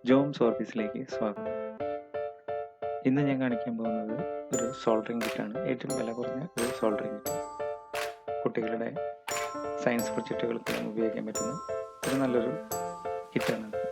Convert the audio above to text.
Germs ഓഫീസിലേക്ക് സ്വാഗതം. ഇന്ന് ഞാൻ കാണിക്കാൻ പോകുന്നത് ഒരു സോൾഡറിങ് കിറ്റാണ്. ഏറ്റവും വില കുറഞ്ഞ ഒരു സോൾഡറിങ് കിറ്റ്. കുട്ടികളുടെ സയൻസ് പ്രൊജക്റ്റുകൾക്കെല്ലാം ഉപയോഗിക്കാൻ പറ്റുന്ന ഒരു നല്ലൊരു കിറ്റാണ്.